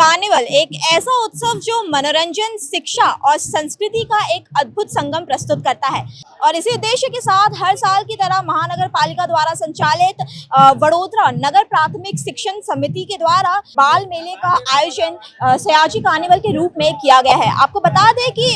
Carnival एक ऐसा उत्सव जो मनोरंजन, शिक्षा और संस्कृति का एक अद्भुत संगम प्रस्तुत करता है और इसी उद्देश्य के साथ हर साल की तरह महानगर पालिका द्वारा संचालित वडोदरा नगर प्राथमिक शिक्षण समिति के द्वारा बाल मेले का आयोजन सयाजी कार्निवल के रूप में किया गया है। आपको बता दें कि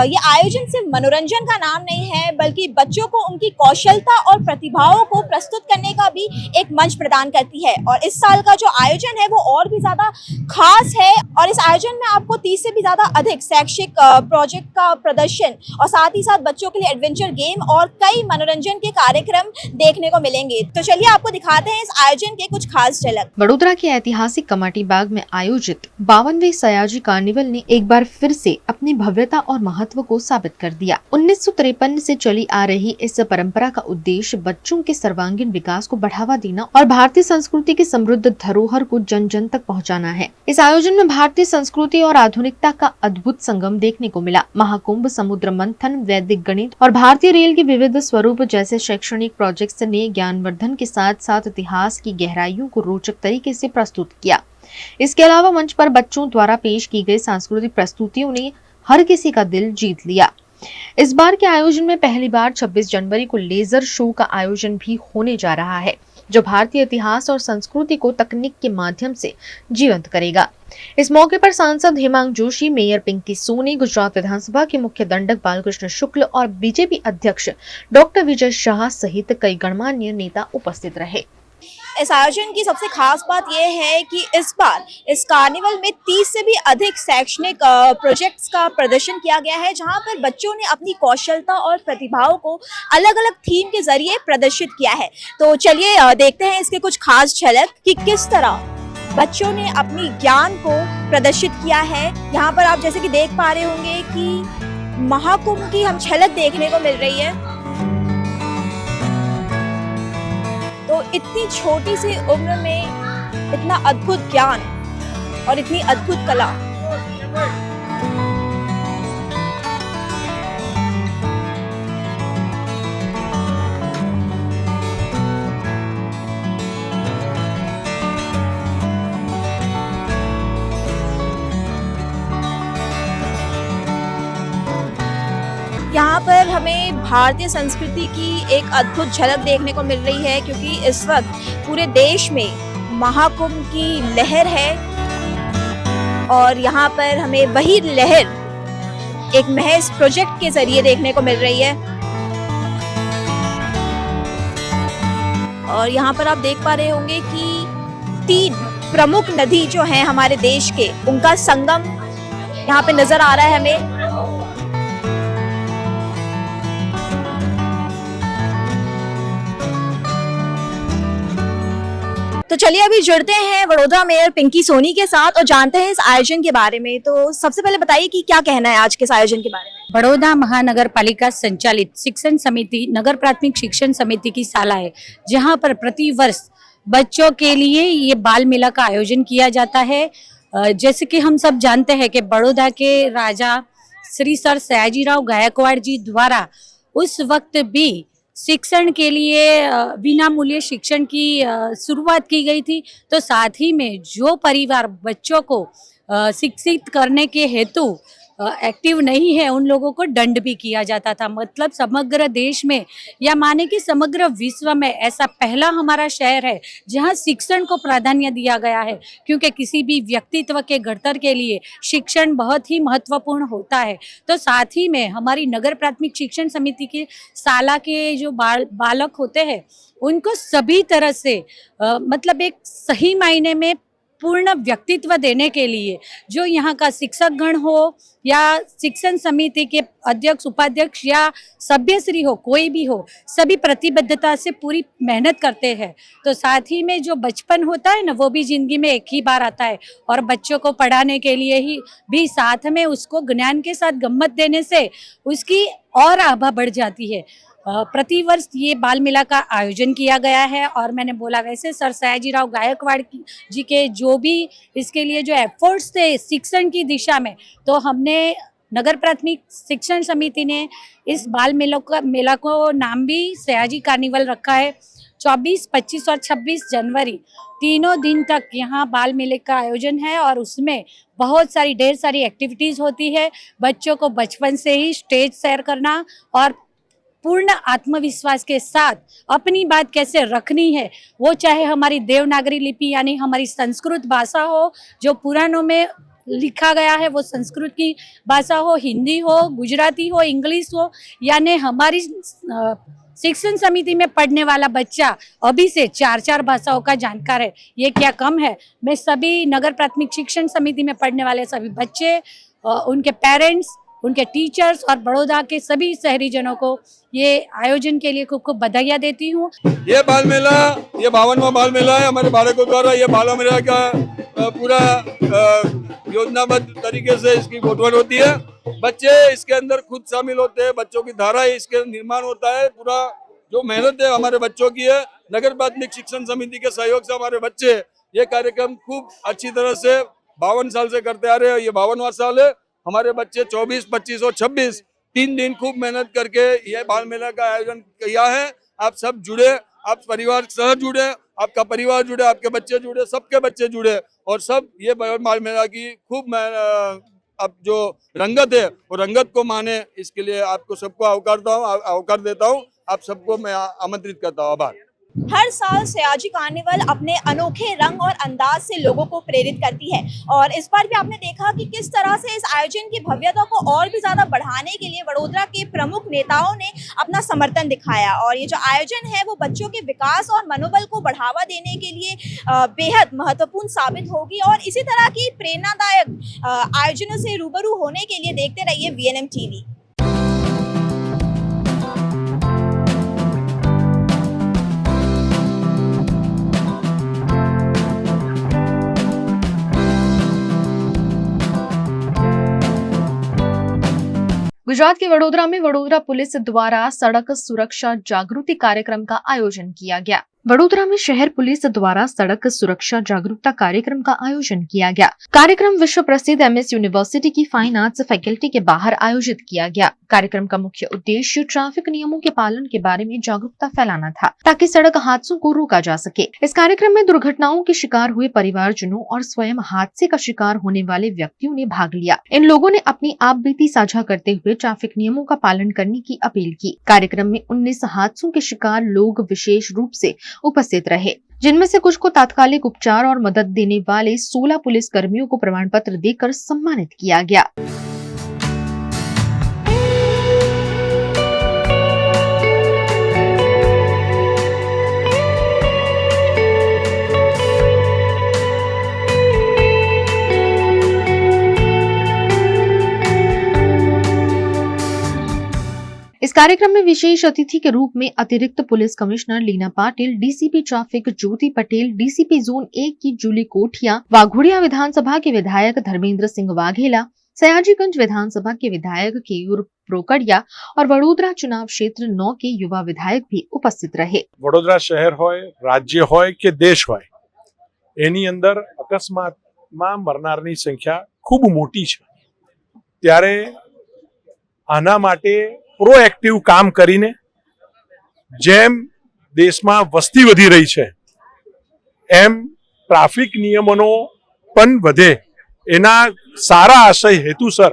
ये आयोजन सिर्फ मनोरंजन का नाम नहीं है बल्कि बच्चों को उनकी कौशलता और प्रतिभाओं को प्रस्तुत करने का भी एक मंच प्रदान करती है। और इस साल का जो आयोजन है वो और भी ज्यादा खास है और इस आयोजन में आपको 30 से भी ज्यादा अधिक शैक्षिक प्रोजेक्ट का प्रदर्शन और साथ ही साथ बच्चों के लिए एडवेंचर गेम और कई मनोरंजन के कार्यक्रम देखने को मिलेंगे। तो चलिए आपको दिखाते हैं इस आयोजन के कुछ खास झलक। वडोदरा के ऐतिहासिक कमाटी बाग में आयोजित 52वें सयाजी कार्निवल ने एक बार फिर से अपनी भव्यता और महत्व को साबित कर दिया। 1953 से चली आ रही इस परंपरा का उद्देश्य बच्चों के सर्वांगीण विकास को बढ़ावा देना और भारतीय संस्कृति की समृद्ध धरोहर को जन जन तक पहुंचाना है। इस आयोजन में भारतीय संस्कृति और आधुनिकता का अद्भुत संगम देखने को मिला। महाकुंभ, समुद्र मंथन, वैदिक गणित और भारतीय रेल के विविध स्वरूप जैसे शैक्षणिक प्रोजेक्ट्स ने ज्ञानवर्धन के साथ साथ इतिहास की गहराइयों को रोचक तरीके से प्रस्तुत किया। इसके अलावा मंच पर बच्चों द्वारा पेश की गई सांस्कृतिक प्रस्तुतियों ने हर किसी का दिल जीत लिया। इस बार के आयोजन में पहली बार 26 जनवरी को लेजर शो का आयोजन भी होने जा रहा है जो भारतीय इतिहास और संस्कृति को तकनीक के माध्यम से जीवंत करेगा। इस मौके पर सांसद हेमांग जोशी, मेयर पिंकी सोनी, गुजरात विधानसभा के मुख्य दंडक बालकृष्ण शुक्ल और बीजेपी अध्यक्ष डॉक्टर विजय शाह सहित कई गणमान्य नेता उपस्थित रहे। इस आयोजन की सबसे खास बात यह है कि इस बार इस कार्निवल में 30 से भी अधिक शैक्षणिक प्रोजेक्ट्स का प्रदर्शन किया गया है जहां पर बच्चों ने अपनी कौशलता और प्रतिभाओं को अलग अलग थीम के जरिए प्रदर्शित किया है। तो चलिए देखते हैं इसके कुछ खास झलक कि किस तरह बच्चों ने अपनी ज्ञान को प्रदर्शित किया है। यहाँ पर आप जैसे कि देख पा रहे होंगे कि महाकुंभ की हम झलक देखने को मिल रही है। तो इतनी छोटी सी उम्र में इतना अद्भुत ज्ञान और इतनी अद्भुत कला। यहाँ पर हमें भारतीय संस्कृति की एक अद्भुत झलक देखने को मिल रही है क्योंकि इस वक्त पूरे देश में महाकुंभ की लहर है और यहाँ पर हमें वही लहर एक महज प्रोजेक्ट के जरिए देखने को मिल रही है। और यहाँ पर आप देख पा रहे होंगे कि 3 प्रमुख नदी जो हैं हमारे देश के, उनका संगम यहाँ पे नजर आ रहा है हमें। तो चलिए अभी जुड़ते हैं वडोदरा मेयर पिंकी सोनी के साथ और जानते हैं इस आयोजन के बारे में। तो सबसे पहले बताइए कि क्या कहना है आज के इस आयोजन के बारे में। बड़ौदा महानगर पालिका संचालित शिक्षण समिति नगर प्राथमिक शिक्षण समिति की शाला है जहां पर प्रति वर्ष बच्चों के लिए ये बाल मेला का आयोजन किया जाता है। जैसे कि हम सब जानते हैं कि बड़ौदा के राजा श्री सर सयाजीराव गायकवाड़ जी द्वारा उस वक्त भी शिक्षण के लिए बिना मूल्य शिक्षण की शुरुआत की गई थी। तो साथ ही में जो परिवार बच्चों को शिक्षित करने के हेतु एक्टिव नहीं है उन लोगों को दंड भी किया जाता था। मतलब समग्र देश में या माने कि समग्र विश्व में ऐसा पहला हमारा शहर है जहां शिक्षण को प्राधान्य दिया गया है क्योंकि किसी भी व्यक्तित्व के घड़तर के लिए शिक्षण बहुत ही महत्वपूर्ण होता है। तो साथ ही में हमारी नगर प्राथमिक शिक्षण समिति के शाला के जो बालक होते हैं उनको सभी तरह से मतलब एक सही मायने में पूर्ण व्यक्तित्व देने के लिए जो यहाँ का शिक्षक गण हो या शिक्षण समिति के अध्यक्ष, उपाध्यक्ष या सभ्यश्री हो, कोई भी हो, सभी प्रतिबद्धता से पूरी मेहनत करते हैं। तो साथ ही में जो बचपन होता है ना वो भी जिंदगी में एक ही बार आता है और बच्चों को पढ़ाने के लिए ही भी साथ में उसको ज्ञान के साथ गम्मत देने से उसकी और आभा बढ़ जाती है। प्रतिवर्ष ये बाल मेला का आयोजन किया गया है और मैंने बोला वैसे सर सयाजीराव गायकवाड़ जी के जो भी इसके लिए जो एफर्ट्स थे शिक्षण की दिशा में, तो हमने नगर प्राथमिक शिक्षण समिति ने इस बाल मेला को नाम भी सयाजी कार्निवल रखा है। 24, 25 और 26 जनवरी तीनों दिन तक यहाँ बाल मेले का आयोजन है और उसमें बहुत सारी ढेर सारी एक्टिविटीज़ होती है। बच्चों को बचपन से ही स्टेज शेयर करना और पूर्ण आत्मविश्वास के साथ अपनी बात कैसे रखनी है, वो चाहे हमारी देवनागरी लिपि यानी हमारी संस्कृत भाषा हो, जो पुराणों में लिखा गया है वो संस्कृत की भाषा हो, हिंदी हो, गुजराती हो, इंग्लिश हो, यानी हमारी शिक्षण समिति में पढ़ने वाला बच्चा अभी से 4 भाषाओं का जानकार है। ये क्या कम है। मैं सभी नगर प्राथमिक शिक्षण समिति में पढ़ने वाले सभी बच्चे, उनके पेरेंट्स, उनके टीचर्स और बड़ौदा के सभी शहरीजनों को ये आयोजन के लिए खूब खूब बधाइयाँ देती हूँ। ये बाल मेला, ये 52वां बाल मेला है हमारे बालकों द्वारा। ये बाल मेला का पूरा योजनाबद्ध तरीके से इसकी गोठवन होती है। बच्चे इसके अंदर खुद शामिल होते हैं, बच्चों की धारा इसके निर्माण होता है। पूरा जो मेहनत है हमारे बच्चों की है। नगर प्राथमिक शिक्षण समिति के सहयोग से हमारे बच्चे ये कार्यक्रम खूब अच्छी तरह से 52 साल से करते आ रहे हैं। ये 52वां साल है। हमारे बच्चे 24, 25 और 26 3 दिन खूब मेहनत करके ये बाल मेला का आयोजन किया है। आप सब जुड़े, आप परिवार सह जुड़े, आपका परिवार जुड़े, आपके बच्चे जुड़े, सबके बच्चे जुड़े और सब ये बाल मेला की खूब अब जो रंगत है वो रंगत को माने, इसके लिए आपको सबको आवकार देता हूँ। आप सबको मैं आमंत्रित करता हूँ। आभार। हर साल सयाजी कार्निवल अपने अनोखे रंग और अंदाज से लोगों को प्रेरित करती है और इस बार भी आपने देखा कि किस तरह से इस आयोजन की भव्यता को और भी ज्यादा बढ़ाने के लिए वडोदरा के प्रमुख नेताओं ने अपना समर्थन दिखाया और ये जो आयोजन है वो बच्चों के विकास और मनोबल को बढ़ावा देने के लिए बेहद महत्वपूर्ण साबित होगी। और इसी तरह की प्रेरणादायक आयोजनों से रूबरू होने के लिए देखते रहिए VNM TV। गुजरात के वडोदरा में वडोदरा पुलिस द्वारा सड़क सुरक्षा जागृति कार्यक्रम का आयोजन किया गया। वडोदरा में शहर पुलिस द्वारा सड़क सुरक्षा जागरूकता कार्यक्रम का आयोजन किया गया। कार्यक्रम विश्व प्रसिद्ध MS यूनिवर्सिटी की फाइन आर्ट्स फैकल्टी के बाहर आयोजित किया गया। कार्यक्रम का मुख्य उद्देश्य ट्रैफिक नियमों के पालन के बारे में जागरूकता फैलाना था ताकि सड़क हादसों को रोका जा सके। इस कार्यक्रम में दुर्घटनाओं के शिकार हुए परिवारजनों और स्वयं हादसे का शिकार होने वाले व्यक्तियों ने भाग लिया। इन लोगों ने अपनी आप बीती साझा करते हुए ट्रैफिक नियमों का पालन करने की अपील की। कार्यक्रम में 19 हादसों के शिकार लोग विशेष रूप से उपस्थित रहे, जिनमें से कुछ को तात्कालिक उपचार और मदद देने वाले 16 पुलिस कर्मियों को प्रमाण पत्र देकर सम्मानित किया गया। इस कार्यक्रम में विशेष अतिथि के रूप में अतिरिक्त police commissioner Leena Patil, DCP traffic Jyoti Patel, DCP zone 1 की जूली कोठिया, वाघोड़िया विधानसभा के विधायक धर्मेंद्र सिंह वाघेला, सयाजीगंज विधानसभा के विधायक केयूर प्रोकड़िया और वडोदरा चुनाव क्षेत्र 9 के युवा विधायक भी उपस्थित रहे। वडोदरा शहर होय, राज्य होय के देश होय, एनी अंदर अकस्मातમાં મરનારની સંખ્યા ખૂબ મોટી છે। ત્યારે આના માટે પ્રોએક્ટિવ કામ કરીને જેમ દેશમાં વસ્તી વધી રહી છે એમ ટ્રાફિક નિયમોનો પણ વધે એના સારા આશય હેતુસર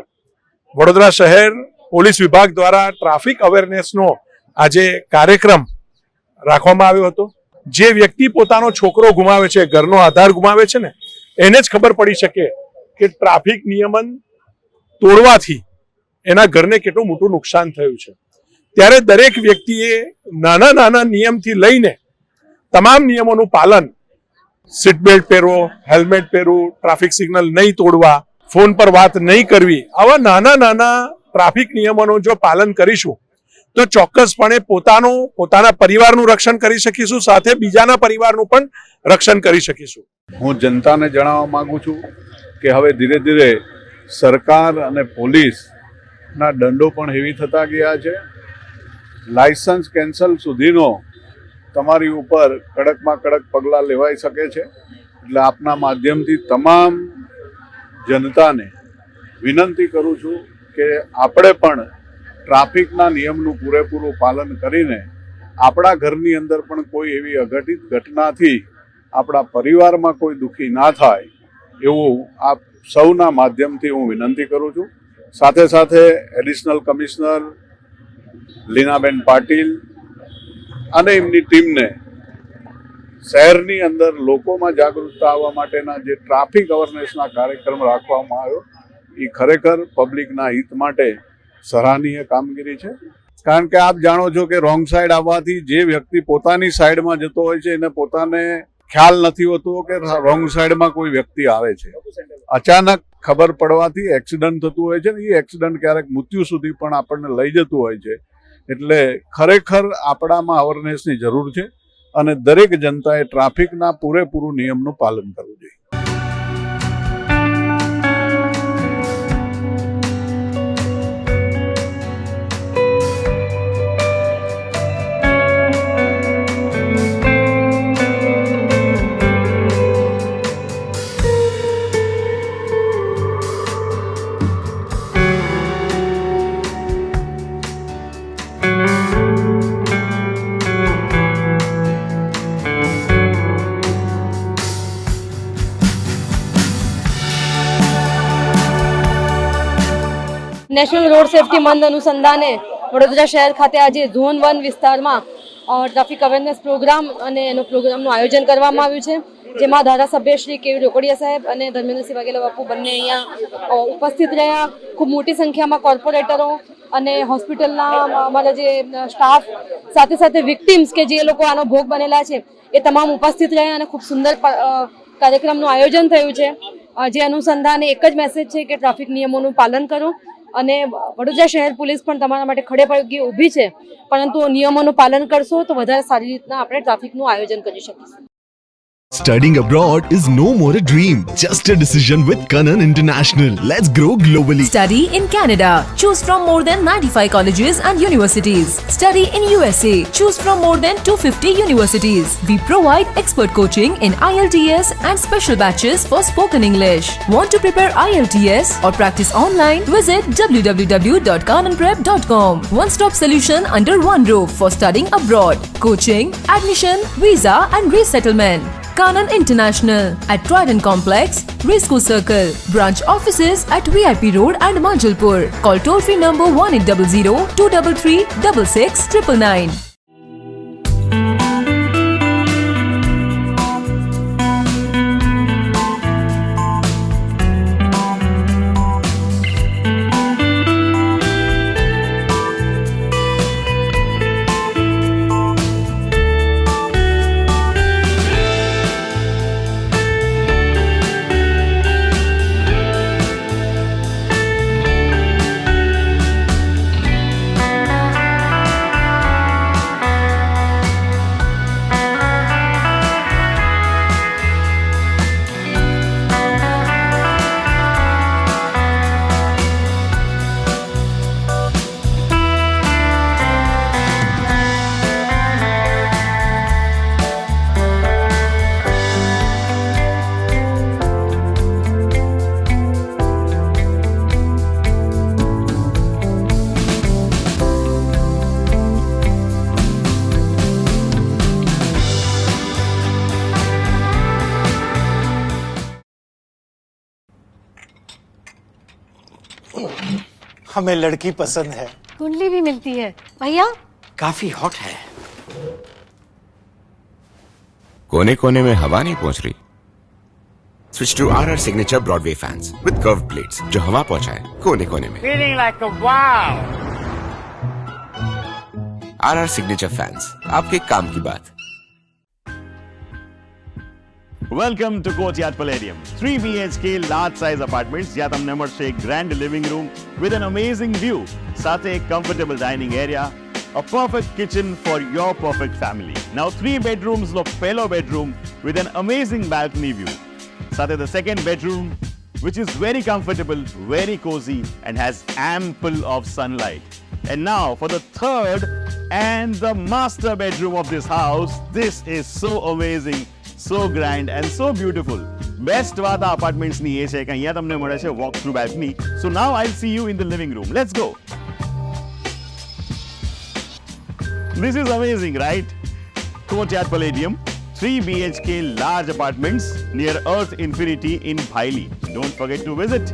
વડોદરા શહેર પોલીસ વિભાગ દ્વારા ટ્રાફિક અવેરનેસનો આજે કાર્યક્રમ રાખવામાં આવ્યો હતો। જે વ્યક્તિ પોતાનો છોકરો ગુમાવે છે, ઘરનો આધાર ગુમાવે છે ને, એને જ ખબર પડી શકે કે ટ્રાફિક નિયમન તોડવાથી એના ઘરને કેટલું મોટું નુકસાન થયું છે। ત્યારે દરેક વ્યક્તિએ નાના નાના નિયમથી લઈને તમામ નિયમોનું પાલન, સીટ બેલ્ટ પહેરવો, હેલ્મેટ પહેરવું, ટ્રાફિક સિગ્નલ નહીં તોડવા, ફોન પર વાત નહીં કરવી, આવા નાના નાના ટ્રાફિક નિયમોનું જો પાલન કરીશું તો ચોક્કસપણે પોતાના પરિવારનું રક્ષણ કરી શકીશું, સાથે બીજાના પરિવારનું પણ રક્ષણ કરી શકીશું। હું જનતાને જણાવવા માંગુ છું કે હવે ધીરે ધીરે સરકાર અને પોલીસના દંડો પણ હેવી થતા ગયા છે। લાયસન્સ કેન્સલ સુધીનો તમારી ઉપર કડકમાં કડક પગલાં લેવાઈ શકે છે। એટલે આપના માધ્યમથી તમામ જનતાને વિનંતી કરું છું કે આપણે પણ ટ્રાફિકના નિયમનું પૂરેપૂરું પાલન કરીને આપણા ઘરની અંદર પણ કોઈ એવી અઘટિત ઘટનાથી આપણા પરિવારમાં કોઈ દુઃખી ના થાય એવું આપ સૌના માધ્યમથી હું વિનંતી કરું છું. સાથે સાથે એડિશનલ કમિશનર લીનાબેન પાટીલ અને એમની ટીમને શહેરની અંદર લોકોમાં જાગૃતતા આવવા માટેના જે ટ્રાફિક અવેરનેસના કાર્યક્રમ રાખવામાં આવ્યો એ ખરેખર પબ્લિકના હિત માટે સરાહનીય કામગીરી છે. કારણ કે આપ જાણો છો કે રોંગ સાઈડ આવવાથી જે વ્યક્તિ પોતાની સાઈડમાં જતો હોય છે એને પોતાને ખ્યાલ નથી હોતો કે રોંગ સાઈડમાં કોઈ વ્યક્તિ આવે છે. અચાનક ખબર પડવાથી એક્સિડન્ટ થતું હોય છે ને એ એક્સિડન્ટ ક્યારેક મૃત્યુ સુધી પણ આપણને લઈ જતું હોય છે. એટલે ખરેખર આપણામાં અવેરનેસની જરૂર છે અને દરેક જનતાએ ટ્રાફિકના પૂરેપૂરું નિયમનું પાલન કરવું જોઈએ. નેશનલ રોડ સેફટી મંથ અનુસંધાને વડોદરા શહેર ખાતે આજે ઝોન 1 વિસ્તારમાં ટ્રાફિક અવેરનેસ પ્રોગ્રામ અને એનો પ્રોગ્રામનું આયોજન કરવામાં આવ્યું છે, જેમાં ધારાસભ્ય શ્રી કેવી રોકડિયા સાહેબ અને ધર્મેન્દ્રસિંહ વાઘેલા બાપુ બંને અહીંયા ઉપસ્થિત રહ્યા. ખૂબ મોટી સંખ્યામાં કોર્પોરેટરો અને હોસ્પિટલના અમારા જે સ્ટાફ સાથે સાથે વિક્ટિમ્સ કે જે લોકો આનો ભોગ બનેલા છે એ તમામ ઉપસ્થિત રહ્યા અને ખૂબ સુંદર કાર્યક્રમનું આયોજન થયું છે. જે અનુસંધાને એક જ મેસેજ છે કે ટ્રાફિક નિયમોનું પાલન કરો અને વડોદરા શહેર પોલીસ પણ તમારા માટે ખડે પગે ઊભી છે, પરંતુ નિયમોનું પાલન કરશો તો વધારે સારી રીતના આપણે ટ્રાફિકનું આયોજન કરી શકીશું. Studying abroad is no more a dream, just a decision with Kanan International. Let's grow globally. Study in Canada. Choose from more than 95 colleges and universities. Study in USA. Choose from more than 250 universities. We provide expert coaching in IELTS and special batches for spoken English. Want to prepare IELTS or practice online? Visit www.kananprep.com. One-stop solution under one roof for studying abroad. Coaching, admission, visa and resettlement. Kanan International at Trident Complex, Racecourse Circle. Branch offices at VIP Road and Manjalpur. Call toll-free number 1800-233-66999. हमें लड़की पसंद है. कुंडली भी मिलती है भैया. काफी हॉट है. कोने कोने में हवा नहीं पहुंच रही. Switch to RR signature broadway fans with curved plates जो हवा पहुंचाए कोने कोने में. Feeling like a wow. RR signature fans, आपके काम की बात. Welcome to courtyard palladium 3 BHK large size apartments જ્યાં તમને મળશે એક grand living room with an amazing view સાથે એક comfortable dining area, a perfect kitchen for your perfect family. Now 3 bedrooms નો પહેલો bedroom with an amazing balcony view. સાથે the second bedroom which is very comfortable, very cozy and has ample of sunlight. And now for the third and the master bedroom of this house. This is so amazing, so grand and so beautiful. Best વાત આ અપાર્ટમેન્ટ્સની એ છે કે અહીંયા તમને મળે છે walk through balcony. So now I'll see you in the living room. Let's go. This is amazing, right? Courtyard Palladium, 3 BHK large apartments near Earth Infinity in Bhaili. Don't forget to visit.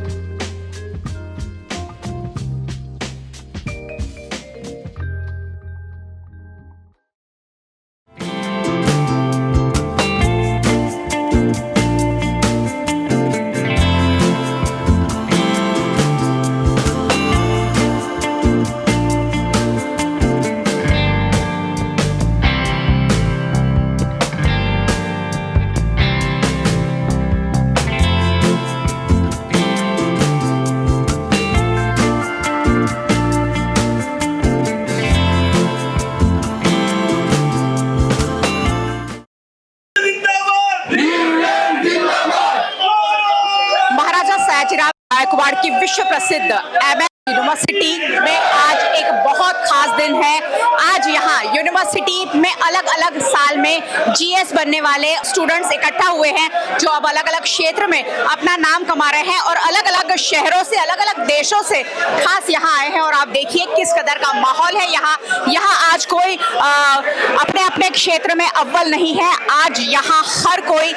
महाराजा सयाजीराव गायकवाड़ की विश्व प्रसिद्ध MS university में आज एक बहुत खास दिन है। आज यहाँ यूनिवर्सिटी में अलग अलग साल में जीएस बनने वाले स्टूडेंट्स इकट्ठा हुए हैं जो अब अलग अलग क्षेत्र में अपना नाम कमा रहे हैं और अलग अलग शहरों से अलग अलग देशों से खास यहाँ आए हैं। और आप देखिए किस कदर का माहौल है यहाँ आज कोई अपने अपने क्षेत्र में अव्वल नहीं है। आज यहाँ हर कोई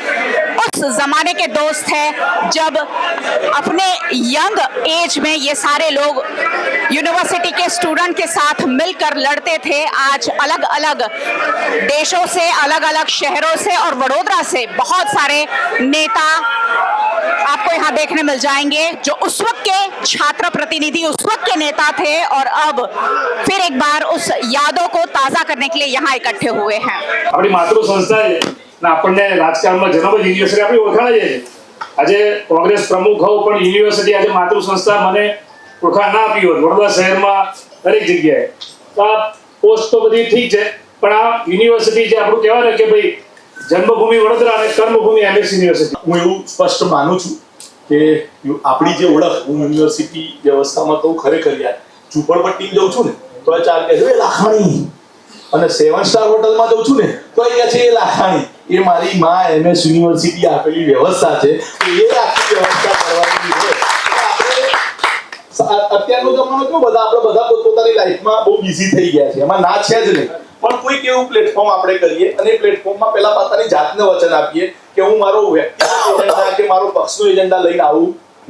उस जमाने के दोस्त है जब अपने यंग एज में ये सारे लोग यूनिवर्सिटी के स्टूडेंट के साथ मिलकर लड़ते थे। आज अलग अलग देशों से अलग अलग शहरों से और वडोदरा से बहुत सारे नेता आपको यहाँ देखने मिल जाएंगे जो उस वक्त के छात्र प्रतिनिधि उस वक्त के नेता थे और अब फिर एक बार उस यादों को ताजा करने के लिए यहाँ इकट्ठे हुए हैं। अपनी मातृ संस्था है ना આપણને રાજકારણમાં જન્મ યુનિવર્સિટી આપણી ઓળખાણ છે। આજે કોંગ્રેસ પ્રમુખ હોઉં પણ યુનિવર્સિટી આજે માતૃ સંસ્થા મને ઓળખાણ ના આપી હોત વડોદરા શહેરમાં દરેક જગ્યાએ તો આ પોસ્ટ તો બધી ઠીક છે પણ આ યુનિવર્સિટી જે આપણું કહેવાય ને કે ભાઈ જન્મભૂમિ વડોદરા અને કર્મભૂમિ એમએસ યુનિવર્સિટી। હું એવું સ્પષ્ટ માનું છું કે આપણી જે ઓળખ હું યુનિવર્સિટી વ્યવસ્થામાં તો ખરેખર યાર ઝૂંપડપટ્ટી જઉં છું ને તો ચાર કહે છે એ લાખાણી અને 7 સ્ટાર હોટલમાં જઉં છું ને તો એ કહે છે એ લાખાણી। એ મારી માં એમએસ યુનિવર્સિટી આપેલી વ્યવસ્થા છે એ આખી વ્યવસ્થા કરવાની છે। અત્યારનો જમાનો કેવો બધા આપણે બધા પોતપોતાની લાઈફમાં બહુ બિઝી થઈ ગયા છે એમાં ના છે જ નહીં પણ કોઈક એવું પ્લેટફોર્મ આપણે કરીએ અને પ્લેટફોર્મમાં પહેલા પોતાની જાતને વચન આપીએ કે હું મારો વ્યક્તિગત એજન્ડા કે મારો પક્ષનો એજન્ડા લઈને આવું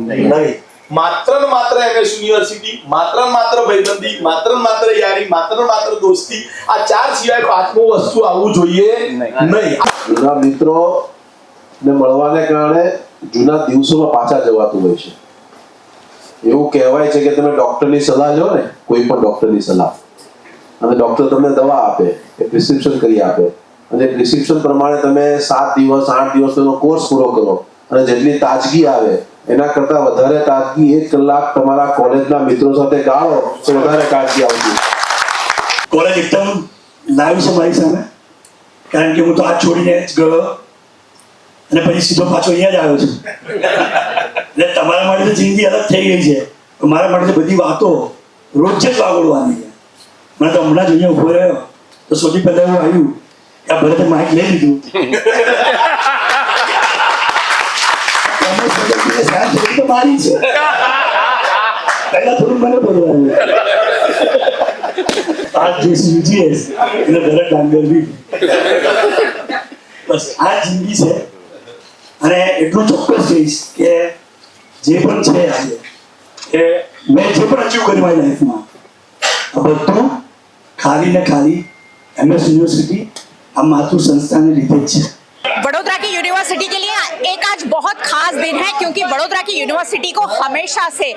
નહીં। માત્ર ને માત્ર એમએસ યુનિવર્સિટી માત્ર ને માત્ર ભાઈબંધી માત્ર ને માત્ર યારી માત્ર ને માત્ર દોસ્તી આ ચાર સિવાય પાંચમું વસ્તુ આવવું જોઈએ નહીં। જૂના મિત્રો ને મળવાને કારણે જૂના દિવસોમાં પાછા જવાતું હોય છે। એવું કહેવાય છે કે તમે ડોક્ટરની સલાહ લો ને કોઈ પણ ડોક્ટરની સલાહ અને ડોક્ટર તમને દવા આપે કે પ્રિસ્ક્રિપ્શન કરી આપે અને પ્રિસ્ક્રિપ્શન પ્રમાણે તમે 7 દિવસ 8 દિવસનો કોર્સ પૂરો કરો અને જેટલી તાજગી આવે એના કરતા વધારે તાજગી 1 કલાક તમારા કોલેજના મિત્રો સાથે ગાળો તો વધારે તાજગી આવશે। કોલેજ એકદમ લાઈવ છે મારી સામે કારણ કે હું તો આ છોડીને જ ગયો અને પછી સીધો પાછો અહીંયા જ આવ્યો છું એટલે તમારા માટે તો જિંદગી અલગ થઈ ગઈ છે મારા માટે તો બધી વાતો રોજ જ વાગોળવાની છે। મને તો હમણાં જ અહીંયા ઉભો રહ્યો તો સૌથી પહેલા એવું આવ્યું કે આ ભરતે માઇક લઈ લીધું તો મારી છે પહેલા થોડું મને બોલવાનું आज जैसी UGS એટલે ભરત ડાંગર બી બસ આ જિંદગી છે અને એટલું ચોક્કસ કહીશ કે જે પણ છે આજે કે મેં જે પણ અચીવ કર્યું મારી લાઈફમાં આ બધું ખાલી ને ખાલી એમએસ યુનિવર્સિટી આ માતૃ સંસ્થાને લીધે જ છે। वडोदरा की यूनिवर्सिटी के लिए एक आज बहुत खास दिन है क्योंकि वडोदरा की यूनिवर्सिटी को हमेशा से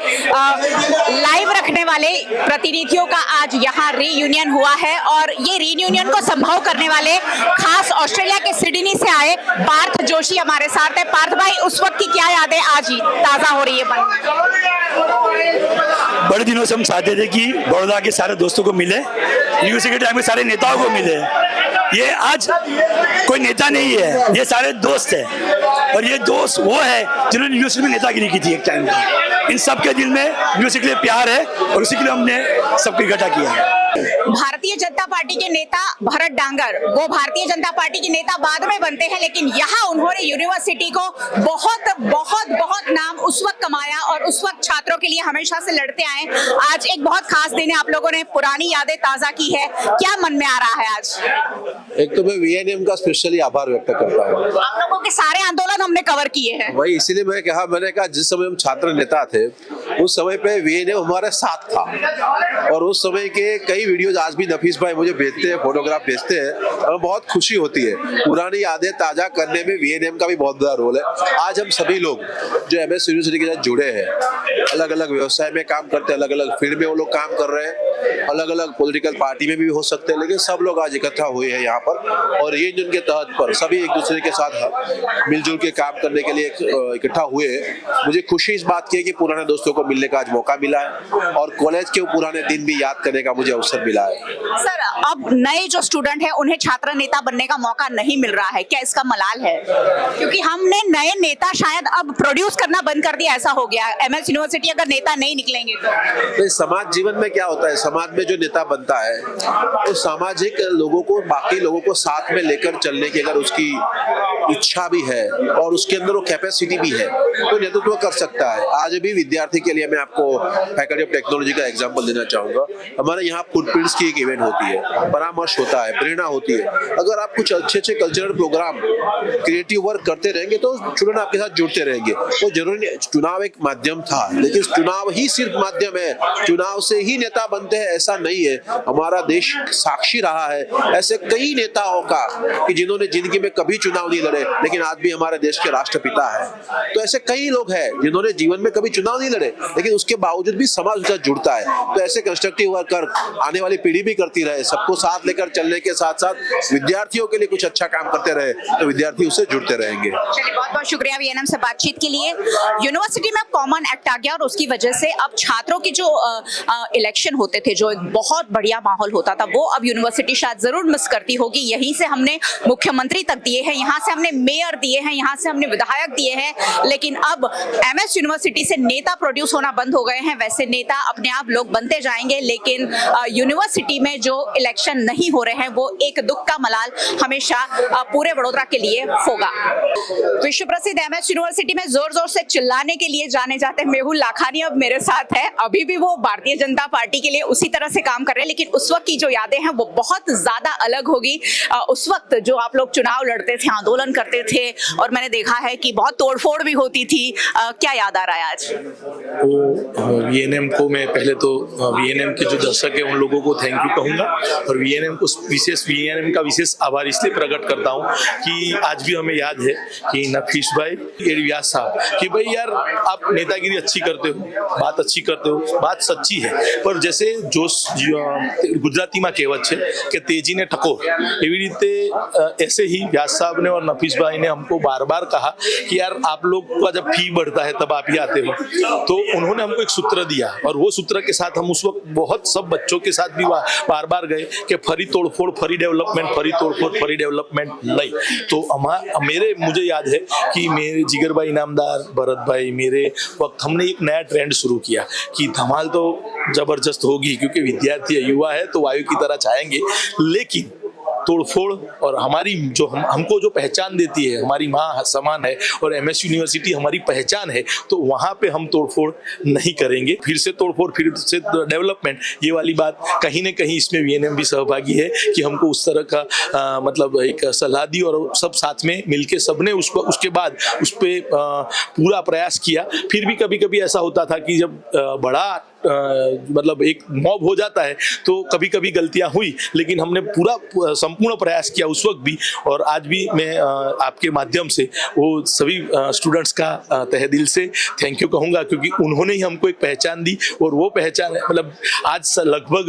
लाइव रखने वाले प्रतिनिधियों का आज यहाँ रीयूनियन हुआ है और ये रीयूनियन को संभव करने वाले खास ऑस्ट्रेलिया के सिडनी से आए पार्थ जोशी हमारे साथ है। पार्थ भाई उस वक्त की क्या यादें आज ताजा हो रही है? बड़े दिनों से हम चाहते थे कि बड़ौदा के सारे दोस्तों को मिले यूनिवर्सिटी टाइम के सारे नेताओं को मिले। ये आज कोई नेता नहीं है ये सारे दोस्त है और ये दोस्त वो है जिन्होंने यूनिवर्सिटी में नेतागिरी की थी एक टाइम इन सब के दिल में यूनिवर्सिटी के लिए प्यार है और उसी के लिए हमने सबको इकट्ठा किया है। भारतीय जनता पार्टी के नेता भरत डांगर, वो भारतीय जनता पार्टी के नेता बाद में बनते हैं, लेकिन यहाँ उन्होंने यूनिवर्सिटी को बहुत बहुत बहुत नाम उस वक्त कमाया और उस वक्त छात्रों के लिए हमेशा से लड़ते आए। आज एक बहुत खास दिन है, आप लोगों ने पुरानी यादें ताजा की है, क्या मन में आ रहा है आज? एक तो मैं वीएनएम का स्पेशली आभार व्यक्त करता हूँ। आप लोगों के सारे आंदोलन हमने कवर किए हैं। वही इसीलिए मैंने कहा जिस समय हम छात्र नेता थे उस समय पे वीएनएम हमारे साथ था, और उस समय के कई वीडियोज आज भी नफीस भाई मुझे भेजते हैं, फोटोग्राफ भेजते हैं, और बहुत खुशी होती है। पुरानी यादें ताजा करने में वीएनएम का भी बहुत बड़ा रोल है। आज हम सभी लोग जो एमएस यूनिवर्सिटी के साथ जुड़े हैं, अलग अलग व्यवसाय में काम करते हैं, अलग अलग फील्ड में वो लोग काम कर रहे हैं, अलग अलग पॉलिटिकल पार्टी में भी हो सकते हैं, लेकिन सब लोग आज इकट्ठा हुए हैं यहाँ पर, और ये जिनके तहत पर सभी एक दूसरे के साथ मिलजुल के काम करने के लिए इकट्ठा हुए हैं। मुझे खुशी इस बात की है कि पुराने दोस्तों को मिलने का आज मौका मिला है, और कॉलेज के पुराने दिन भी याद करने का मुझे अवसर मिला है। सर, अब नए जो स्टूडेंट हैं उन्हें छात्र नेता बनने का मौका नहीं मिल रहा है, क्या इसका मलाल है? क्योंकि हमने नए नेता शायद अब प्रोड्यूस करना बंद कर दिया, ऐसा हो गया। एमएस यूनिवर्सिटी अगर नेता नहीं निकलेंगे तो समाज जीवन में क्या होता है, समाज में जो नेता बनता है वो सामाजिक लोगों को, बाकी लोगों को साथ में लेकर चलने की अगर उसकी इच्छा भी है और उसके अंदर वो कैपेसिटी भी है तो नेतृत्व कर सकता है। आज भी विद्यार्थी के लिए मैं आपको फैकल्टी ऑफ टेक्नोलॉजी का एग्जांपल देना चाहूंगा। हमारे यहाँ फुटप्रिंट्स की एक इवेंट होती है, परामर्श होता है, प्रेरणा होती है। अगर आप कुछ अच्छे कल्चरल प्रोग्राम, क्रिएटिव वर्क करते रहेंगे तो स्टूडेंट आपके साथ जुड़ते रहेंगे। तो जरूरी नहीं, चुनाव एक माध्यम था, लेकिन चुनाव ही सिर्फ माध्यम है, चुनाव से ही नेता बनते हैं ऐसा नहीं है। हमारा देश साक्षी रहा है ऐसे कई नेताओं का कि जिन्होंने जिंदगी में कभी चुनाव नहीं लड़े, लेकिन आज भी हमारे देश के राष्ट्रपिता है। तो ऐसे कई लोग हैं जिन्होंने जीवन में कभी चुनाव नहीं लड़े, लेकिन उसके बावजूद भी समाज उनके साथ जुड़ता है। तो ऐसे कंस्ट्रक्टिव वर्क कर आने वाली पीढ़ी भी करती रहे, सबको साथ लेकर चलने के साथ साथ विद्यार्थियों के लिए कुछ अच्छा काम करते रहे, तो विद्यार्थी उससे जुड़ते रहेंगे। चलिए, बहुत बहुत शुक्रिया वीएनएम से बातचीत के लिए। यूनिवर्सिटी में कॉमन एक्ट आ गया और उसकी वजह से अब छात्रों की जो इलेक्शन होते थे, जो एक बहुत बढ़िया माहौल होता था, वो अब यूनिवर्सिटी शायद जरूर मिस करती होगी। यहीं से हमने मुख्यमंत्री तक दिए हैं, यहाँ से हमने मेयर दिए हैं, यहाँ से हमने विधायक दिए हैं, लेकिन अब एमएस यूनिवर्सिटी से नेता प्रोड्यूस होना बंद हो गए हैं। वैसे नेता अपने आप लोग बनते जाएंगे, लेकिन यूनिवर्सिटी में जो इलेक्शन नहीं हो रहे हैं वो एक दुख का मलाल हमेशा पूरे वडोदरा के लिए होगा। विश्व प्रसिद्ध एमएस यूनिवर्सिटी में जोर जोर से चिल्लाने के लिए जाने जाते मेहुल लाखानी अब मेरे साथ है। अभी भी वो भारतीय जनता पार्टी के लिए उसी तरह से काम कर रहे हैं, लेकिन उस वक्त की जो यादें हैं वो बहुत ज्यादा अलग होगी। उस वक्त जो आप लोग चुनाव लड़ते थे, आंदोलन करते थे, और मैंने देखा है कि बहुत तोड़फोड़ भी होती थी, क्या याद आ रहा है आज? तो वीएनएम को मैं पहले तो वीएनएम के जो दर्शक है उन लोगों को थैंक यू कहूँगा, और वीएनएम का विशेष आभार इसलिए प्रकट करता हूँ कि आज भी हमें याद है कि नफीस भाई व्यास साहब कि भाई यार आप नेतागिरी अच्छी करते हो, बात अच्छी करते हो, बात सच्ची है, पर जैसे जो ગુજરાતીમાં કહેવત છે કે તેજીને ટકોર, એવી રીતે ऐसे ही व्यास साहब ने और नफीस भाई ने हमको बार बार कहा कि यार आप लोग का जब फी बढ़ता है तब आप ही आते हो। तो उन्होंने हमको एक सूत्र दिया, और वो सूत्र के साथ हम उस वक्त बहुत सब बच्चों के साथ भी बार बार गए कि फरी तोड़फोड़ फरी डेवलपमेंट, फरी तोड़फोड़ फरी डेवलपमेंट नहीं। तो मुझे याद है कि मेरे जिगर भाई इनामदार, भरत भाई, मेरे वक्त हमने एक नया ट्रेंड शुरू किया कि धमाल तो जबरदस्त होगी, क्योंकि विद्यार्थी युवा है तो वायु की तरह छाएंगे, लेकिन तोड़फोड़ और हमारी जो हमको जो पहचान देती है, हमारी माँ समान है और एमएस यूनिवर्सिटी हमारी पहचान है, तो वहाँ पे हम तोड़फोड़ नहीं करेंगे। फिर से तोड़फोड़, फिर से डेवलपमेंट, ये वाली बात कहीं न कहीं इसमें वीएनएम भी सहभागी है कि हमको उस तरह का मतलब एक सलाह दी, और सब साथ में मिलके सबने उसके बाद उस पर पूरा प्रयास किया। फिर भी कभी कभी ऐसा होता था कि जब बड़ा मतलब एक मॉब हो जाता है तो कभी कभी गलतियां हुई, लेकिन हमने पूरा संपूर्ण प्रयास किया उस वक्त भी, और आज भी मैं आपके माध्यम से वो सभी स्टूडेंट्स का तहे दिल से थैंक यू कहूँगा, क्योंकि उन्होंने ही हमको एक पहचान दी, और वो पहचान मतलब आज लगभग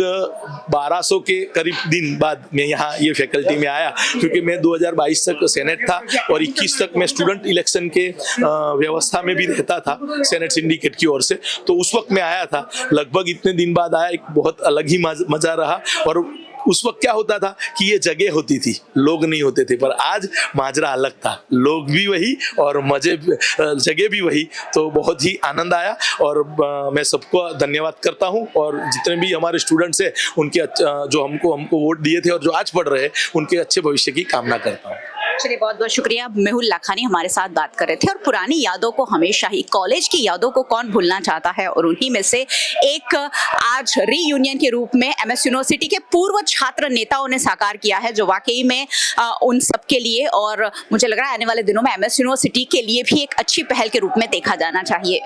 1200 के करीब दिन बाद मैं यहाँ ये फैकल्टी में आया, क्योंकि मैं 2022 तक सेनेट था और 21 तक मैं स्टूडेंट इलेक्शन के व्यवस्था में भी रहता था सेनेट सिंडिकेट की ओर से। तो उस वक्त मैं आया था, लगभग इतने दिन बाद आया, एक बहुत अलग ही मजा रहा। और उस वक्त क्या होता था कि ये जगह होती थी, लोग नहीं होते थे, पर आज माजरा अलग था, लोग भी वही और मजे जगह भी वही। तो बहुत ही आनंद आया और मैं सबको धन्यवाद करता हूँ और जितने भी हमारे स्टूडेंट्स हैं उनके जो हमको वोट दिए थे और जो आज पढ़ रहे हैं उनके अच्छे भविष्य की कामना करता हूँ। चलिए, बहुत बहुत शुक्रिया। मेहुल लाखानी हमारे साथ बात कर रहे थे और पुरानी यादों को हमेशा ही, कॉलेज की यादों को कौन भूलना चाहता है, और उन्हीं में से एक आज रीयूनियन के रूप में एमएस यूनिवर्सिटी के पूर्व छात्र नेताओं ने साकार किया है, जो वाकई में उन सबके लिए और मुझे लग रहा है आने वाले दिनों में एमएस यूनिवर्सिटी के लिए भी एक अच्छी पहल के रूप में देखा जाना चाहिए।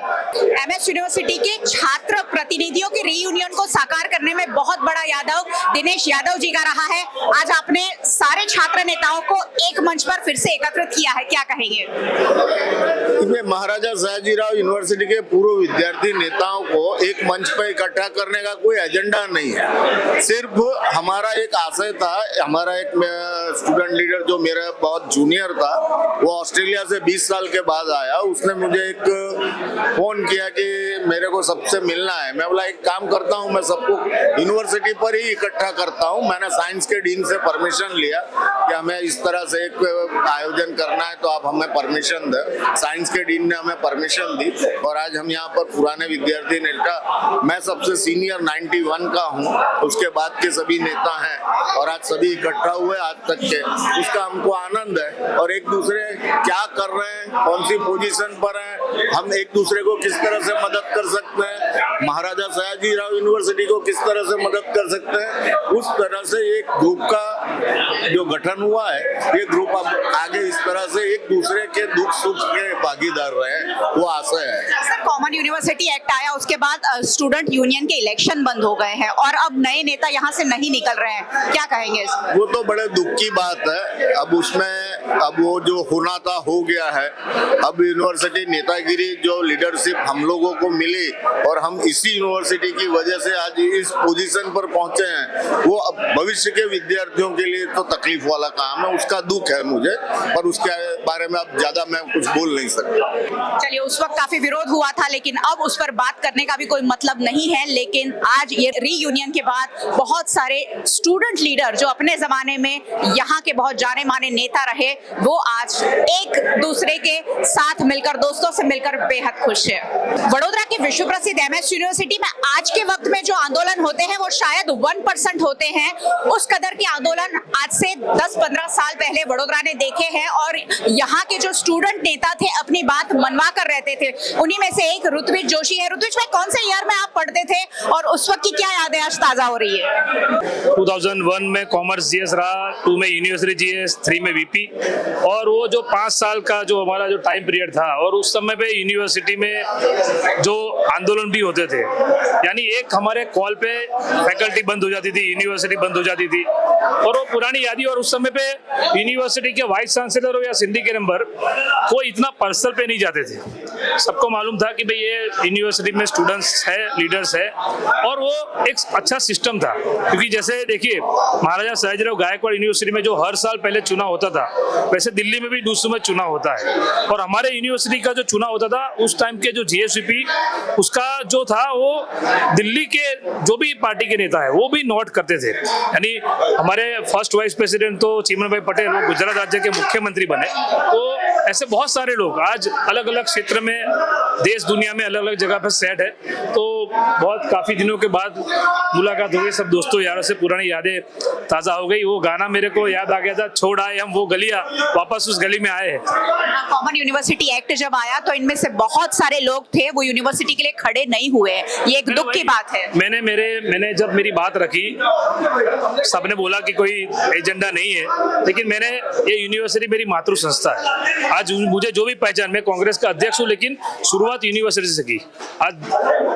एमएस यूनिवर्सिटी के छात्र प्रतिनिधियों के रीयूनियन को साकार करने में बहुत बड़ा यादव दिनेश यादव जी का रहा है। आज आपने सारे छात्र नेताओं को एक मंच पर फिर से एकत्रित किया है, क्या कहेंगे? इसमें महाराजा सयाजीराव यूनिवर्सिटी के पूर्व विद्यार्थी नेताओं को एक मंच पर इकट्ठा करने का कोई एजेंडा नहीं है, सिर्फ हमारा एक आशय था। हमारा एक स्टूडेंट लीडर जो मेरा बहुत जूनियर था, वो ऑस्ट्रेलिया से 20 साल के बाद आया, उसने मुझे एक फोन किया कि मेरे को सबसे मिलना है। मैं बोला एक काम करता हूँ, मैं सबको यूनिवर्सिटी पर ही इकट्ठा करता हूँ। मैंने साइंस के डीन से परमिशन लिया कि हमें इस तरह से एक आयोजन करना है तो आप हमें परमिशन दें। साइंस के डीन ने हमें परमिशन दी और आज हम यहाँ पर पुराने विद्यार्थी नेता, मैं सबसे सीनियर 91 का हूँ, उसके बाद के सभी नेता हैं और आज सभी इकट्ठा हुए आज तक के, उसका हमको आनंद है। और एक दूसरे क्या कर रहे हैं, कौन सी पोजीशन पर हैं, हम एक दूसरे को किस तरह से मदद कर सकते हैं, महाराजा सयाजीराव यूनिवर्सिटी को किस तरह से मदद कर सकते हैं, उस तरह से एक ग्रुप का जो गठन हुआ है, ये ग्रुप अब आगे इस तरह से एक दूसरे के दुख सुख के भागीदार रहे, वो आशय है। सर, कॉमन यूनिवर्सिटी एक्ट आया, उसके बाद स्टूडेंट यूनियन के इलेक्शन बंद हो गए हैं और अब नए नेता यहाँ से नहीं निकल रहे हैं, क्या कहेंगे? वो तो बड़े दुख की बात है। अब उसमें अब वो जो होना था हो गया है। अब यूनिवर्सिटी नेतागिरी जो लीडरशिप हम लोगों को मिली और हम इसी यूनिवर्सिटी की वजह से आज इस पोजीशन पर पहुंचे हैं, वो अब भविष्य के विद्यार्थियों के लिए तो तकलीफ वाला काम है, उसका दुख है मुझे, पर उसके बारे में अब ज्यादा मैं कुछ बोल नहीं सकता। चलिए, उस वक्त काफी विरोध हुआ था, लेकिन अब उस पर बात करने का भी कोई मतलब नहीं है। लेकिन आज ये रीयूनियन के बाद बहुत सारे स्टूडेंट लीडर जो अपने जमाने में यहाँ के बहुत जाने माने नेता रहे, वो आज एक दूसरे के साथ मिलकर, दोस्तों से मिलकर बेहद खुश है। वडोदरा के विश्व प्रसिद्ध एमएस यूनिवर्सिटी में आज के वक्त में जो आंदोलन होते हैं वो शायद 1% होते हैं। उस कदर के आंदोलन आज से 10-15 साल पहले वडोदरा ने देखे हैं और यहाँ के जो स्टूडेंट नेता थे अपनी बात मनवा कर रहते थे। उन्हीं में से एक ऋत्विज जोशी है। ऋत्विज भाई, कौन से ईयर में आप पढ़ते थे और उस वक्त की क्या यादें आज ताजा हो रही है? 2001 में कॉमर्स जीएस रहा, 2 में यूनिवर्सिटी जीएस, 3 में वीपी, और वो जो 5 साल का जो हमारा जो टाइम पीरियड था, और उस समय पे यूनिवर्सिटी में जो आंदोलन भी होते थे, यानी एक हमारे कॉल पे फैकल्टी बंद हो जाती थी, यूनिवर्सिटी बंद हो जाती थी, और वो पुरानी यादी। और उस समय पे यूनिवर्सिटी के वाइस चांसलर हो या सिंधी के नंबर, कोई इतना पर्सनल पे नहीं जाते थे। सबको मालूम था कि भाई ये यूनिवर्सिटी में स्टूडेंट्स है, लीडर्स है, और वो एक अच्छा सिस्टम था। क्योंकि जैसे देखिए, महाराजा सयाजीराव गायकवाड़ यूनिवर्सिटी में जो हर साल पहले चुनाव होता था, वैसे दिल्ली में भी दूसरों में चुनाव होता है। और हमारे यूनिवर्सिटी का जो चुनाव होता था, उस टाइम के जो जीएसवीपी, उसका जो था वो दिल्ली के जो भी पार्टी के नेता है वो भी नोट करते थे। यानी हमारे फर्स्ट वाइस प्रेसिडेंट तो चिमन भाई पटेल, वो गुजरात राज्य के मुख्यमंत्री बने। तो ऐसे बहुत सारे लोग आज अलग अलग क्षेत्र में, देश दुनिया में अलग अलग जगह पर सेट है। तो बहुत काफी दिनों के बाद मुलाकात हो गई, सब दोस्तों यारों से पुरानी यादें ताजा हो गई। वो गाना मेरे को याद आ गया था, छोड़ आए हम वो गलियां, वापस उस गली में आए हैं। कॉमन यूनिवर्सिटी एक्ट जब आया तो इनमें से बहुत सारे लोग थे वो यूनिवर्सिटी के लिए खड़े नहीं हुए, ये एक दुख की बात है। मैंने जब मेरी बात रखी, सबने बोला कि कोई एजेंडा नहीं है, लेकिन मैंने, ये यूनिवर्सिटी मेरी मातृ संस्था है। आज मुझे जो भी पहचान, मैं कांग्रेस का अध्यक्ष हूँ, लेकिन शुरुआत यूनिवर्सिटी से की। आज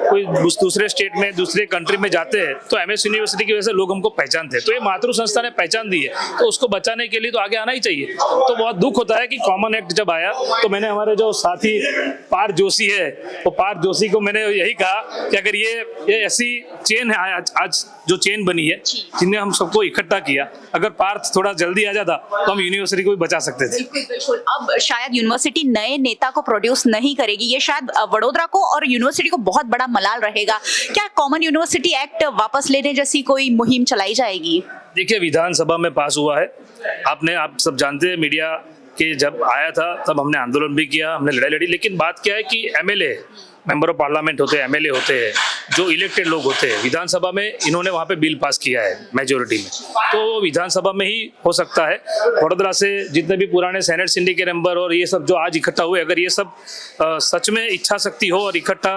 कोई दूसरे स्टेट में, दूसरे कंट्री में जाते हैं तो एमएस यूनिवर्सिटी की वजह से लोग हमको पहचानते हैं। तो ये मातृ संस्था ने पहचान दी है, तो उसको बचाने के लिए तो आगे आना ही चाहिए। तो बहुत दुख होता है कि कॉमन एक्ट जब आया तो मैंने हमारे जो साथी पार्थ जोशी है, वो पार्थ जोशी को मैंने यही कहा कि अगर ये ऐसी चेन है आज जो चेन बनी है, जिनने हम सबको इकट्ठा किया, अगर पार्थ थोड़ा जल्दी आ जाता तो हम यूनिवर्सिटी को भी बचा सकते थे। बिल्कुल। अब शायद यूनिवर्सिटी नए नेता को प्रोड्यूस नहीं करेगी, ये शायद वडोदरा को और यूनिवर्सिटी को बहुत बड़ा मलाल रहेगा। क्या कॉमन यूनिवर्सिटी एक्ट वापस लेने जैसी कोई मुहिम चलाई जाएगी? देखिए विधानसभा में पास हुआ है। आप सब जानते हैं, मीडिया के जब आया था तब हमने आंदोलन भी किया, हमने लड़ाई लड़ी। लेकिन बात क्या है कि एमएलए, मेंबर ऑफ पार्लियामेंट होते हैं, एमएलए होते हैं, जो इलेक्टेड लोग होते हैं, विधानसभा में इन्होंने वहाँ पे बिल पास किया है मेजोरिटी में, तो विधानसभा में ही हो सकता है। वडोदरा से जितने भी पुराने सेनेट सिंडिकेट मेंबर और ये सब जो आज इकट्ठा हुए, अगर ये सब सच में इच्छा शक्ति हो और इकट्ठा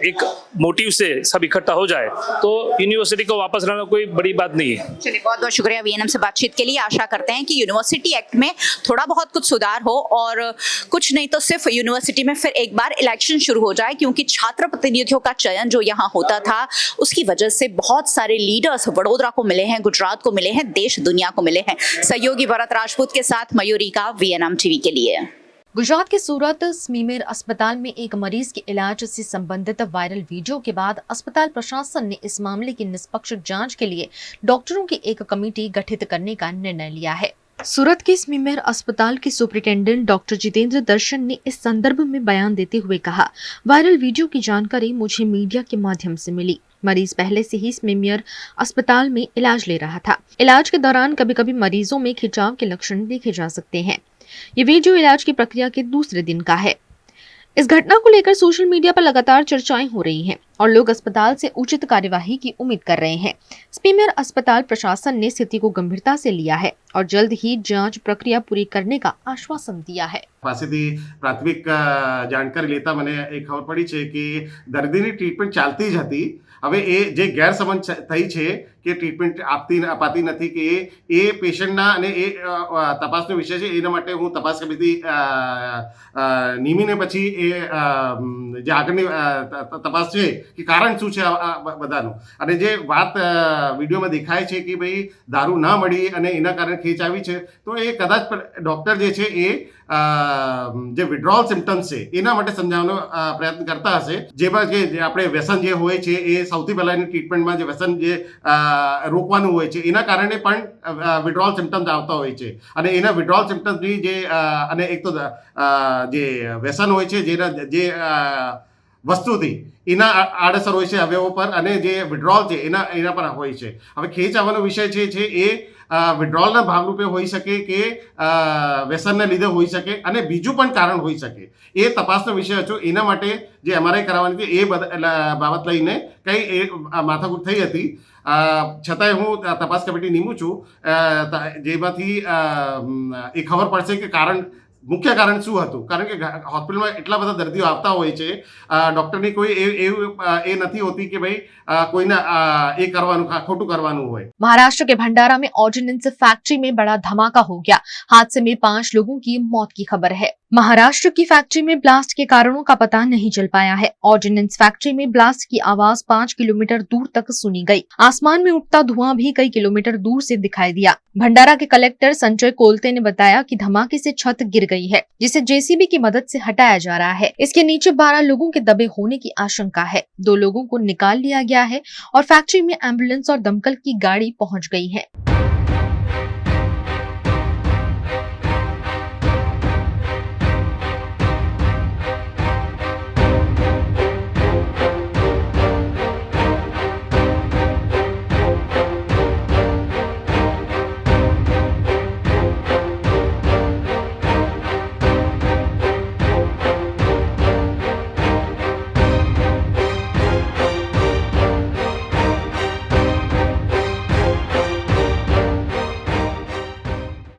एक मोटिव से सब इकट्ठा हो जाए तो यूनिवर्सिटी को वापस लाना कोई बड़ी बात नहीं है। चलिए, बहुत बहुत शुक्रिया वीएनएम से बातचीत के लिए। आशा करते हैं कि यूनिवर्सिटी एक्ट में थोड़ा बहुत कुछ सुधार हो और कुछ नहीं तो सिर्फ यूनिवर्सिटी में फिर एक बार इलेक्शन शुरू हो जाए, क्योंकि छात्र प्रतिनिधियों का चयन जो यहाँ होता था उसकी वजह से बहुत सारे लीडर्स वडोदरा को मिले हैं, गुजरात को मिले हैं, देश दुनिया को मिले हैं। सहयोगी भरत राजपूत के साथ मयूरी का वीएनएम टीवी के लिए। गुजरात के सूरत स्मीमेर अस्पताल में एक मरीज के इलाज से संबंधित वायरल वीडियो के बाद अस्पताल प्रशासन ने इस मामले की निष्पक्ष जांच के लिए डॉक्टरों की एक कमेटी गठित करने का निर्णय लिया है। सूरत के स्मीमेर अस्पताल के सुपरिटेंडेंट डॉक्टर जितेंद्र दर्शन ने इस संदर्भ में बयान देते हुए कहा, वायरल वीडियो की जानकारी मुझे मीडिया के माध्यम से मिली। मरीज पहले से ही स्मीमेर अस्पताल में इलाज ले रहा था। इलाज के दौरान कभी कभी मरीजों में खिंचाव के लक्षण देखे जा सकते हैं। ये वीडियो इलाज की प्रक्रिया के दूसरे दिन का है। इस घटना को लेकर सोशल मीडिया पर लगातार चर्चाएं हो रही हैं और लोग अस्पताल से उचित कार्यवाही की उम्मीद कर रहे हैं। स्मीमेर अस्पताल प्रशासन ने स्थिति को गंभीरता से लिया है और जल्द ही जांच प्रक्रिया पूरी करने का आश्वासन दिया है। પાસેથી પ્રાથમિક જાણકારી લેતા મને એ ખબર પડી છે કે દર્દીની ટ્રીટમેન્ટ ચાલતી જ હતી। હવે એ જે ગેરસમજ થઈ છે કે ટ્રીટમેન્ટ અપાતી નથી કે એ પેશન્ટના અને એ તપાસનો વિષય છે, એના માટે હું તપાસ સમિતિ નિમીને પછી એ જે આગળની તપાસ છે કે કારણ શું છે બધાનું, અને જે વાત વિડીયોમાં દેખાય છે કે ભાઈ દારૂ ના મળી અને એના કારણે ખેંચ આવી છે, તો એ કદાચ ડૉક્ટર જે છે એ જે વિડ્રોલ સિમ્પટમ્સ છે એના માટે સમજાવવાનો પ્રયત્ન કરતા હશે। જેમાં કે આપણે વ્યસન જે હોય છે એ સૌથી પહેલાં એની ટ્રીટમેન્ટમાં જે વ્યસન જે રોકવાનું હોય છે એના કારણે પણ વિડ્રોલ સિમ્પટમ્સ આવતા હોય છે, અને એના વિડ્રોલ સિમ્પટમ્સની જે અને એક તો જે વ્યસન હોય છે જેના જે વસ્તુથી એના આડઅસર હોય છે અવયવો પર, અને જે વિડ્રોલ છે એના પર હોય છે। હવે ખેંચ આવવાનો વિષય છે એ વિડ્રોલના ભાગરૂપે હોઈ શકે કે વ્યસનને લીધે હોઈ શકે, અને બીજું પણ કારણ હોઈ શકે। એ તપાસનો વિષય હતો। એના માટે જે એમઆરઆઈ કરાવવાની હતી એ બાબત લઈને કંઈ એ માથાકૂટ થઈ હતી, છતાંય હું તપાસ કમિટી નીમું છું, જેમાંથી એ ખબર પડશે કે કારણ મુખ્ય કારણ શું હતું। કારણ કે હોસ્પિટલમાં એટલા બધા દર્દીઓ આવતા હોય છે, ડૉક્ટરની કોઈ એવું એ નથી હોતી કે ભાઈ કોઈને એ કરવાનું ખોટું કરવાનું હોય। महाराष्ट्र के भंडारा में ऑर्डिनेंस फैक्ट्री में बड़ा धमाका हो गया। हादसे में 5 लोगों की मौत की खबर है। महाराष्ट्र की फैक्ट्री में ब्लास्ट के कारणों का पता नहीं चल पाया है। ऑर्डिनेंस फैक्ट्री में ब्लास्ट की आवाज 5 किलोमीटर दूर तक सुनी गई। आसमान में उठता धुआं भी कई किलोमीटर दूर से दिखाई दिया। भंडारा के कलेक्टर संजय कोलते ने बताया कि धमाके से छत गिर गई है, जिसे जेसीबी की मदद से हटाया जा रहा है। इसके नीचे 12 लोगों के दबे होने की आशंका है। 2 लोगों को निकाल लिया गया है और फैक्ट्री में एम्बुलेंस और दमकल की गाड़ी पहुंच गई है।